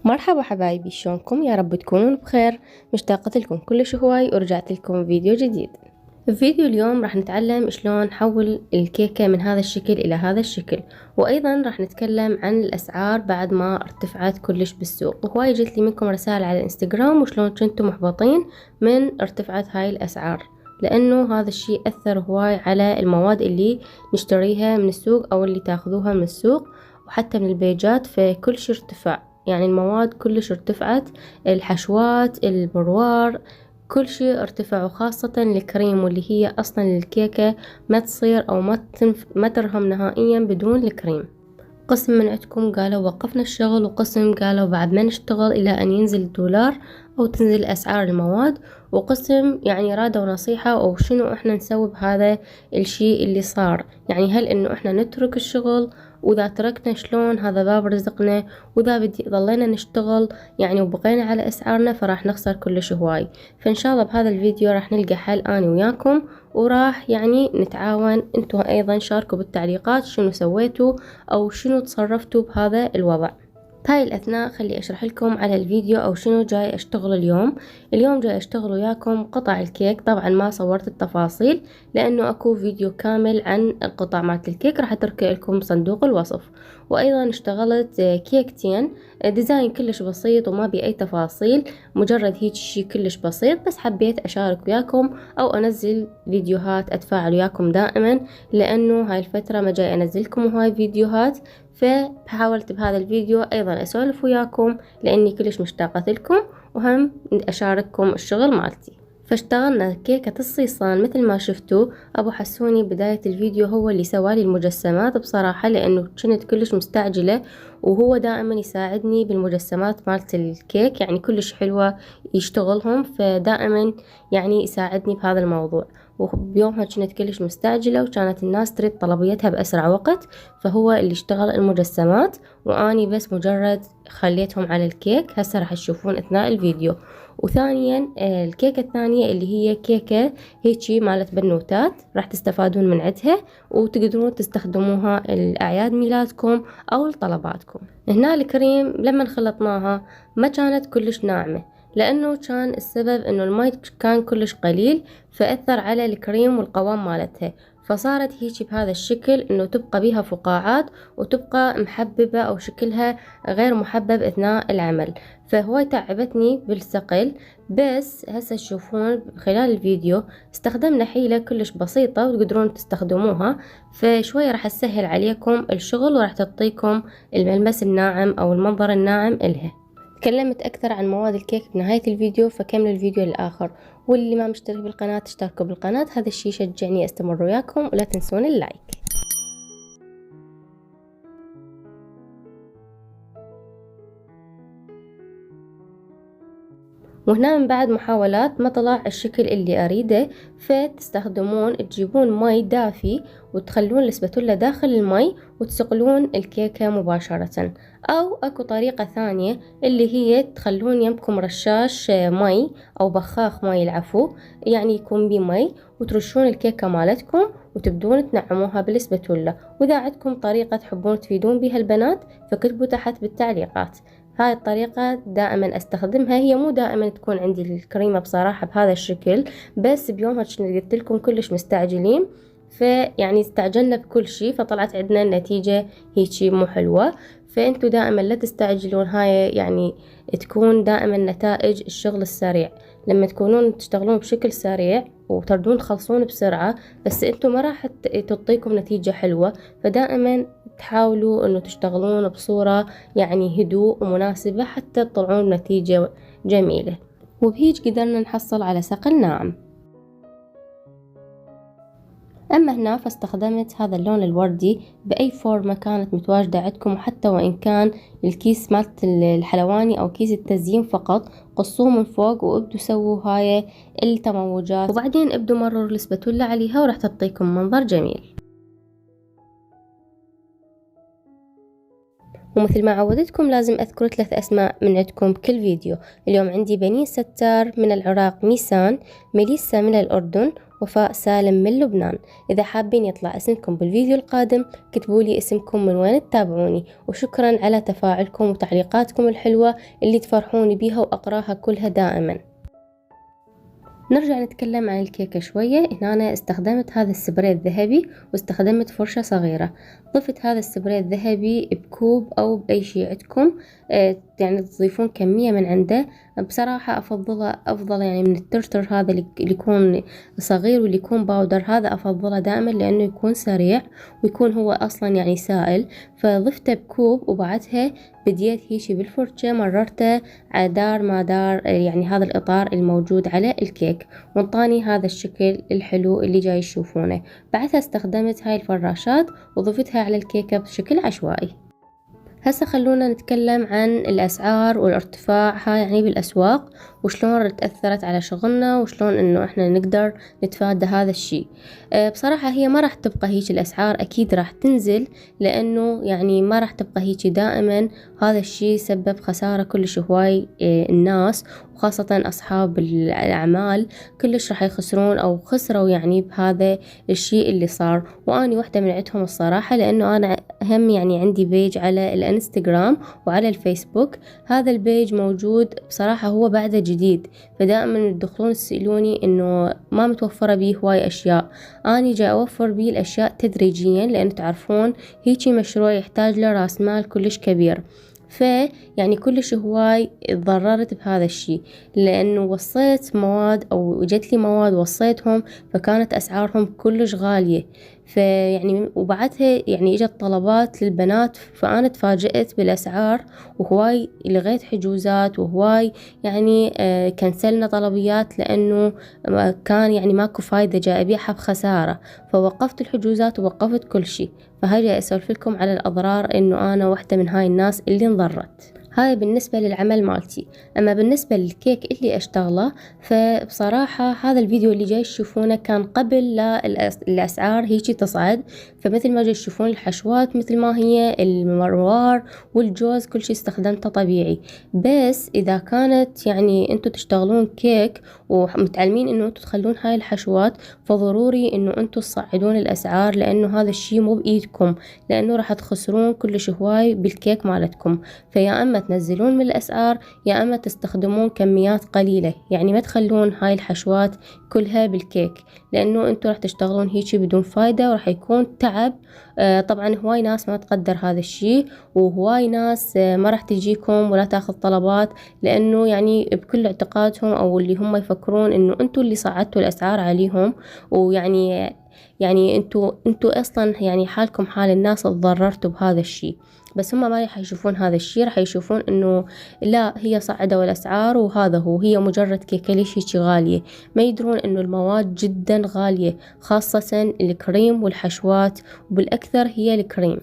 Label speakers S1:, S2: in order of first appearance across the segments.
S1: مرحبا حبايبي، شلونكم؟ يا رب تكونون بخير. مشتاقة لكم كلش هواي ورجعت لكم فيديو جديد. في فيديو اليوم راح نتعلم شلون نحول الكيكة من هذا الشكل إلى هذا الشكل، وأيضا راح نتكلم عن الأسعار بعد ما ارتفعت كلش بالسوق. وهواي جت لي منكم رسائل على الانستغرام وشلون كنتم محبطين من ارتفعت هاي الأسعار، لأنه هذا الشيء أثر هواي على المواد اللي نشتريها من السوق أو اللي تاخذوها من السوق وحتى من البيجات، فكل شيء ارتفع. يعني المواد كلش ارتفعت، الحشوات، البروار، كل شيء ارتفع، وخاصة الكريم واللي هي أصلا الكيكة ما تصير أو ما ترهم نهائيا بدون الكريم. قسم من عندكم قالوا وقفنا الشغل، وقسم قالوا بعد ما نشتغل إلى أن ينزل الدولار أو تنزل أسعار المواد، وقسم يعني رادوا نصيحة أو شنو إحنا نسوي بهذا الشيء اللي صار. يعني هل إنه إحنا نترك الشغل، وإذا تركنا شلون هذا باب رزقنا، وإذا ظلينا نشتغل يعني وبقينا على أسعارنا فراح نخسر كلش هواي. فإن شاء الله بهذا الفيديو راح نلقى حل أنا وياكم، وراح يعني نتعاون. انتوا أيضا شاركوا بالتعليقات شنو سويتوا أو شنو تصرفتوا بهذا الوضع. بهاي الأثناء خلي أشرح لكم على الفيديو أو شنو جاي أشتغل اليوم جاي أشتغل وياكم قطع الكيك. طبعا ما صورت التفاصيل لأنه أكو فيديو كامل عن القطع مالت الكيك راح أترك لكم صندوق الوصف. وأيضا اشتغلت كيكتين ديزاين كلش بسيط وما بي أي تفاصيل، مجرد هيك شي كلش بسيط، بس حبيت أشارك وياكم أو أنزل فيديوهات أتفاعل وياكم دائما، لأنه هاي الفترة ما جاي أنزلكم هاي فيديوهات. فحاولت بهذا الفيديو أيضا أسولف وياكم لأني كلش مشتاقة لكم، وهم أشارككم الشغل مالتي. فاشتغلنا كيكة الصيصان مثل ما شفتوا. أبو حسوني بداية الفيديو هو اللي سوالي المجسمات بصراحة، لأنه كنت كلش مستعجلة، وهو دائما يساعدني بالمجسمات مالت الكيك، يعني كلش حلوة يشتغلهم، فدائما يعني يساعدني بهذا الموضوع. وبيومها كنت كلش مستعجلة وكانت الناس تريد طلبيتها بأسرع وقت، فهو اللي اشتغل المجسمات وأني بس مجرد خليتهم على الكيك. هسه راح تشوفون أثناء الفيديو. وثانيا الكيكة الثانية اللي هي كيكة هيجي مالت بنوتات، راح تستفادون من عدها وتقدرون تستخدموها الأعياد ميلادكم أو لطلباتكم. هنا الكريم لما خلطناها ما كانت كلش ناعمة، لأنه كان السبب أنه الماء كان كلش قليل، فأثر على الكريم والقوام مالتها، فصارت هيجي بهذا الشكل انه تبقى بيها فقاعات وتبقى محببة او شكلها غير محبب اثناء العمل. فهو تعبتني بالثقل. بس هسه تشوفون خلال الفيديو استخدمنا حيلة كلش بسيطة وتقدرون تستخدموها، فشوية راح تسهل عليكم الشغل وراح تعطيكم الملمس الناعم او المنظر الناعم إلها. تكلمت أكثر عن مواد الكيك بنهاية الفيديو، فكملوا الفيديو للآخر. واللي ما مشترك بالقناة اشتركوا بالقناة، هذا الشي يشجعني استمر وياكم، ولا تنسون اللايك. وهنا من بعد محاولات ما طلع الشكل اللي أريده، فتستخدمون تجيبون مي دافي وتخلون الاسباتولا داخل المي وتسقلون الكيكة مباشرة، أو أكو طريقة ثانية اللي هي تخلون يمكم رشاش مي أو بخاخ مي، العفو، يعني يكون بيه مي، وترشون الكيكة مالتكم وتبدون تنعموها بالاسباتولا. وإذا عندكم طريقة تحبون تفيدون بها البنات فكتبوا تحت بالتعليقات. هاي الطريقة دائما استخدمها، هي مو دائما تكون عندي الكريمة بصراحة بهذا الشكل، بس بيومها قلت لكم كلش مستعجلين، فيعني استعجلنا بكل شيء، فطلعت عندنا النتيجة هيجي مو حلوة. فانتوا دائما لا تستعجلون، هاي يعني تكون دائما نتائج الشغل السريع. لما تكونون تشتغلون بشكل سريع وتردون تخلصون بسرعة، بس انتوا ما راح تعطيكم نتيجة حلوة. فدائما تحاولوا انه تشتغلون بصورة يعني هدوء ومناسبة حتى تطلعون نتيجة جميلة. وبهيج قدرنا نحصل على سقل ناعم. أما هنا فاستخدمت هذا اللون الوردي بأي فورمة كانت متواجدة عندكم، وحتى وإن كان الكيس مالت الحلواني أو كيس التزيين فقط، قصوه من فوق وابدوا سووا هاي التموجات، وبعدين ابدوا مرروا الاسباتولا عليها وراح تعطيكم منظر جميل. ومثل ما عودتكم لازم أذكر 3 أسماء من عندكم بكل فيديو. اليوم عندي بنين ستار من العراق ميسان، ميليسا من الأردن، وفاء سالم من لبنان. إذا حابين يطلع اسمكم بالفيديو القادم كتبوا لي اسمكم من وين تتابعوني، وشكرا على تفاعلكم وتعليقاتكم الحلوة اللي تفرحوني بيها وأقراها كلها دائما. نرجع نتكلم عن الكيكة شوية. هنا أنا استخدمت هذا السبراي الذهبي واستخدمت فرشة صغيرة. ضفت هذا السبراي الذهبي بكوب أو بأي شيء عندكم، يعني تضيفون كمية من عنده. بصراحة أفضله أفضل يعني من الترتر هذا اللي يكون صغير واللي يكون باودر، هذا أفضله دائما لأنه يكون سريع ويكون هو أصلا يعني سائل. فضفته بكوب وبعدها بديت هيجي بالفرشة مررته على دار ما دار يعني هذا الإطار الموجود على الكيك، وانطاني هذا الشكل الحلو اللي جاي تشوفونه. بعدها استخدمت هاي الفراشات وضفتها على الكيكة بشكل عشوائي. هسه خلونا نتكلم عن الأسعار والارتفاعها يعني بالأسواق، وشلون تأثرت على شغلنا، وشلون إنه إحنا نقدر نتفادى هذا الشيء. بصراحة هي ما راح تبقى هيك الأسعار، أكيد راح تنزل، لأنه يعني ما راح تبقى هيك دائما. هذا الشيء سبب خسارة كلش هواي الناس، وخاصة أصحاب الأعمال كلش راح يخسرون أو خسروا يعني بهذا الشيء اللي صار. وأني واحدة من عندهم الصراحة، لأنه أنا هم يعني عندي بيج على الانستغرام وعلى الفيسبوك. هذا البيج موجود بصراحة هو بعده جديد، فدائما تدخلون تسألوني إنه ما متوفرة بيه هواي أشياء. أنا جاي أوفر بيه الأشياء تدريجيا، لأن تعرفون هيجي مشروع يحتاج له رأس مال كلش كبير. يعني كلش هواي اتضررت بهذا الشيء، لأنه وصيت مواد أو جت لي مواد وصيتهم فكانت أسعارهم كلش غالية. يعني وبعدها يعني اجت طلبات للبنات، فأنا تفاجأت بالأسعار وهواي لغيت حجوزات، وهواي يعني كنسلنا طلبيات، لأنه كان يعني ماكو فايدة جاي أبيعها بخسارة. فوقفت الحجوزات ووقفت كل شيء. فهاي أسولف لكم على الأضرار، إنه أنا واحدة من هاي الناس اللي انضرت. هاي بالنسبة للعمل مالتي. أما بالنسبة للكيك اللي أشتغله، فبصراحة هذا الفيديو اللي جاي تشوفونه كان قبل لا الأسعار هيجي تصعد. فمثل ما جاي تشوفون الحشوات مثل ما هي، المروار والجوز كل شيء استخدمته طبيعي. بس إذا كانت يعني أنتوا تشتغلون كيك ومتعلمين إنه أنتوا تخلون هاي الحشوات، فضروري إنه أنتوا تصعدون الأسعار، لأنه هذا الشيء مو بإيدكم، لأنه راح تخسرون كلش هواي بالكيك مالتكم. فيا أما تنزلون من الأسعار، يا أما تستخدمون كميات قليلة، يعني ما تخلون هاي الحشوات كلها بالكيك، لأنه أنتوا راح تشتغلون هيك بدون فايدة وراح يكون تعب. طبعا هواي ناس ما تقدر هذا الشيء، وهواي ناس ما راح تجيكم ولا تاخذ طلبات، لأنه يعني بكل اعتقادهم أو اللي هم يفكرون إنه أنتوا اللي صعدتوا الأسعار عليهم. ويعني انتوا اصلا يعني حالكم حال الناس تضررتوا بهذا الشيء. بس هم ما راح يشوفون هذا الشيء، راح يشوفون انه لا، هي صعدوا الاسعار وهذا هو، هي مجرد كيكه ليش هيك غاليه. ما يدرون انه المواد جدا غاليه، خاصه الكريم والحشوات، وبالاكثر هي الكريم.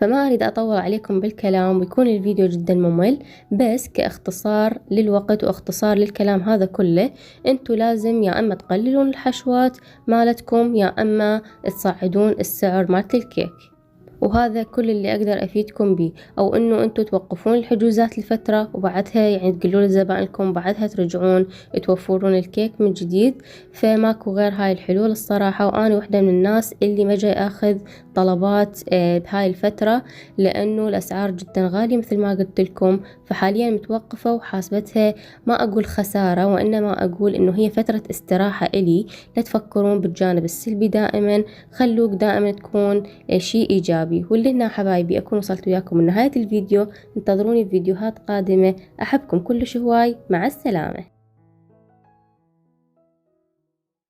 S1: فما أريد أطول عليكم بالكلام ويكون الفيديو جدا ممل، بس كاختصار للوقت واختصار للكلام هذا كله، انتوا لازم يا أما تقللون الحشوات مالتكم، يا أما تصعدون السعر مالت الكيك. وهذا كل اللي أقدر أفيدكم به، أو إنه أنتوا توقفون الحجوزات لفترة وبعدها يعني تقولون لزبائنكم بعدها ترجعون توفرون الكيك من جديد. فماكو غير هاي الحلول الصراحة. وأنا واحدة من الناس اللي ما جاي أخذ طلبات بهاي الفترة، لأنه الأسعار جدا غالية مثل ما قلت لكم. فحاليا متوقفة وحاسبتها، ما أقول خسارة، وإنما أقول إنه هي فترة استراحة إلي. لا تفكرون بالجانب السلبي دائما، خلوك دائما تكون شيء إيجابي. واللي هنا حبايبي أكون وصلت وياكم من نهاية الفيديو. انتظروني في فيديوهات قادمة. أحبكم كل هواي، مع السلامة.